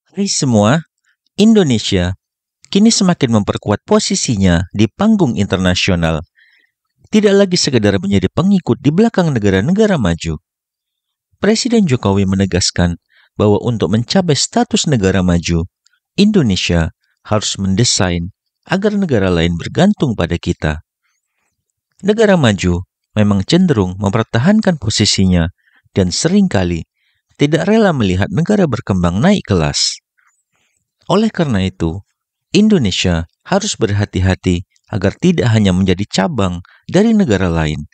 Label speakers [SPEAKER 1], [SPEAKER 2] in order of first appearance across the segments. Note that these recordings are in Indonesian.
[SPEAKER 1] Hai semua, Indonesia kini semakin memperkuat posisinya di panggung internasional, tidak lagi sekedar menjadi pengikut di belakang negara-negara maju. Presiden Jokowi menegaskan bahwa untuk mencapai status negara maju, Indonesia harus mendesain agar negara lain bergantung pada kita. Negara maju memang cenderung mempertahankan posisinya dan seringkali tidak rela melihat negara berkembang naik kelas. Oleh karena itu, Indonesia harus berhati-hati agar tidak hanya menjadi cabang dari negara lain.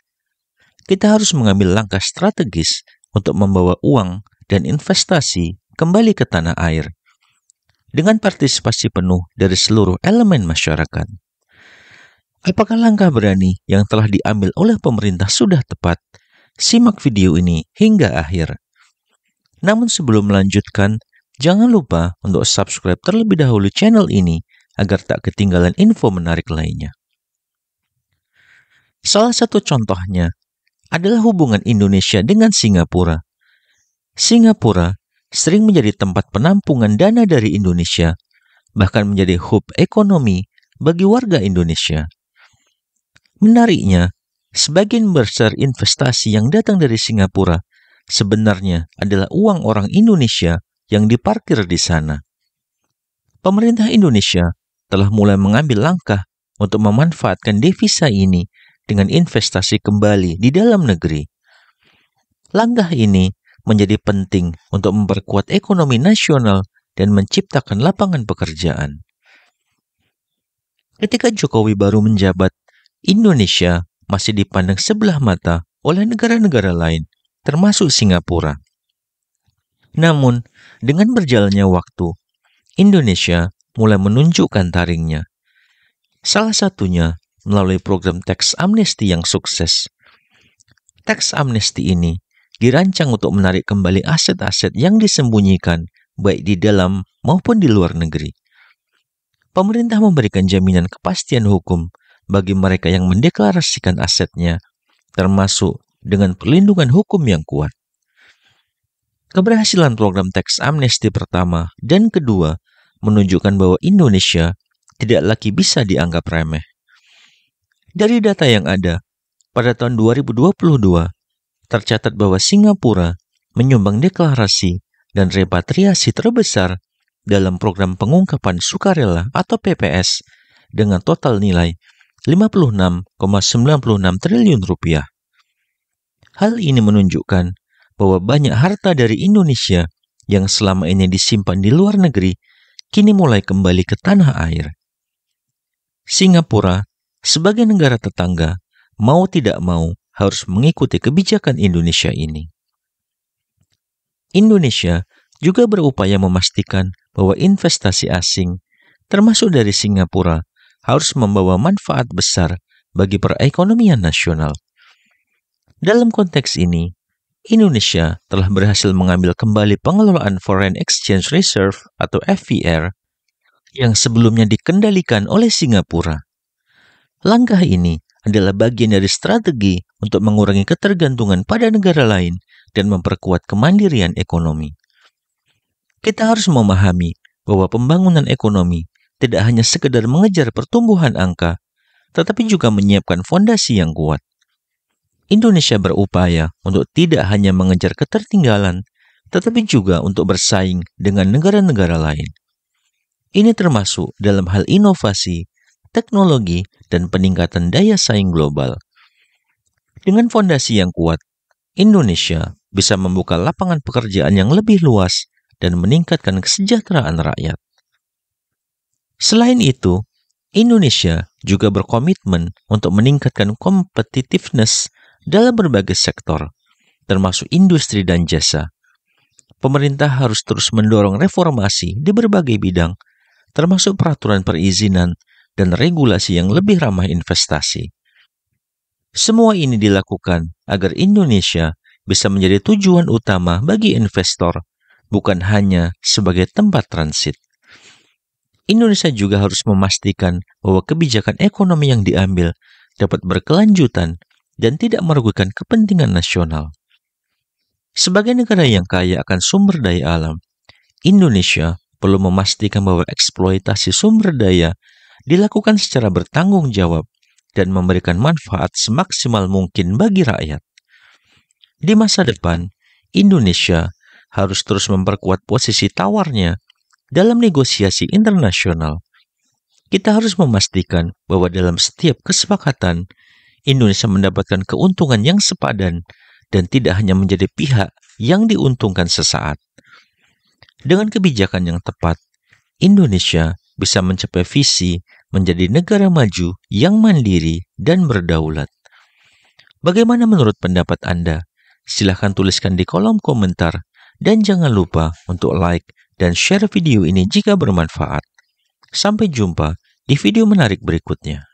[SPEAKER 1] Kita harus mengambil langkah strategis untuk membawa uang dan investasi kembali ke tanah air dengan partisipasi penuh dari seluruh elemen masyarakat. Apakah langkah berani yang telah diambil oleh pemerintah sudah tepat? Simak video ini hingga akhir. Namun sebelum melanjutkan, jangan lupa untuk subscribe terlebih dahulu channel ini agar tak ketinggalan info menarik lainnya. Salah satu contohnya adalah hubungan Indonesia dengan Singapura. Singapura sering menjadi tempat penampungan dana dari Indonesia, bahkan menjadi hub ekonomi bagi warga Indonesia. Menariknya, sebagian besar investasi yang datang dari Singapura sebenarnya adalah uang orang Indonesia yang diparkir di sana. Pemerintah Indonesia telah mulai mengambil langkah untuk memanfaatkan devisa ini dengan investasi kembali di dalam negeri. Langkah ini menjadi penting untuk memperkuat ekonomi nasional dan menciptakan lapangan pekerjaan. Ketika Jokowi baru menjabat, Indonesia masih dipandang sebelah mata oleh negara-negara lain, termasuk Singapura. Namun, dengan berjalannya waktu, Indonesia mulai menunjukkan taringnya. Salah satunya melalui program teks amnesti yang sukses. Teks amnesti ini dirancang untuk menarik kembali aset-aset yang disembunyikan baik di dalam maupun di luar negeri. Pemerintah memberikan jaminan kepastian hukum bagi mereka yang mendeklarasikan asetnya, termasuk dengan perlindungan hukum yang kuat. Keberhasilan program teks amnesti pertama dan kedua menunjukkan bahwa Indonesia tidak lagi bisa dianggap remeh. Dari data yang ada, pada tahun 2022, tercatat bahwa Singapura menyumbang deklarasi dan repatriasi terbesar dalam program pengungkapan sukarela atau PPS dengan total nilai 56,96 triliun rupiah. Hal ini menunjukkan bahwa banyak harta dari Indonesia yang selama ini disimpan di luar negeri kini mulai kembali ke tanah air. Singapura sebagai negara tetangga mau tidak mau harus mengikuti kebijakan Indonesia ini. Indonesia juga berupaya memastikan bahwa investasi asing, termasuk dari Singapura, harus membawa manfaat besar bagi perekonomian nasional. Dalam konteks ini, Indonesia telah berhasil mengambil kembali pengelolaan Foreign Exchange Reserve atau FER yang sebelumnya dikendalikan oleh Singapura. Langkah ini adalah bagian dari strategi untuk mengurangi ketergantungan pada negara lain dan memperkuat kemandirian ekonomi. Kita harus memahami bahwa pembangunan ekonomi tidak hanya sekedar mengejar pertumbuhan angka, tetapi juga menyiapkan fondasi yang kuat. Indonesia berupaya untuk tidak hanya mengejar ketertinggalan, tetapi juga untuk bersaing dengan negara-negara lain. Ini termasuk dalam hal inovasi, teknologi, dan peningkatan daya saing global. Dengan fondasi yang kuat, Indonesia bisa membuka lapangan pekerjaan yang lebih luas dan meningkatkan kesejahteraan rakyat. Selain itu, Indonesia juga berkomitmen untuk meningkatkan competitiveness dalam berbagai sektor, termasuk industri dan jasa. Pemerintah harus terus mendorong reformasi di berbagai bidang, termasuk peraturan perizinan dan regulasi yang lebih ramah investasi. Semua ini dilakukan agar Indonesia bisa menjadi tujuan utama bagi investor, bukan hanya sebagai tempat transit. Indonesia juga harus memastikan bahwa kebijakan ekonomi yang diambil dapat berkelanjutan dan tidak merugikan kepentingan nasional. Sebagai negara yang kaya akan sumber daya alam, Indonesia perlu memastikan bahwa eksploitasi sumber daya dilakukan secara bertanggung jawab dan memberikan manfaat semaksimal mungkin bagi rakyat. Di masa depan, Indonesia harus terus memperkuat posisi tawarnya dalam negosiasi internasional. Kita harus memastikan bahwa dalam setiap kesepakatan, Indonesia mendapatkan keuntungan yang sepadan dan tidak hanya menjadi pihak yang diuntungkan sesaat. Dengan kebijakan yang tepat, Indonesia bisa mencapai visi menjadi negara maju yang mandiri dan berdaulat. Bagaimana menurut pendapat Anda? Silahkan tuliskan di kolom komentar dan jangan lupa untuk like dan share video ini jika bermanfaat. Sampai jumpa di video menarik berikutnya.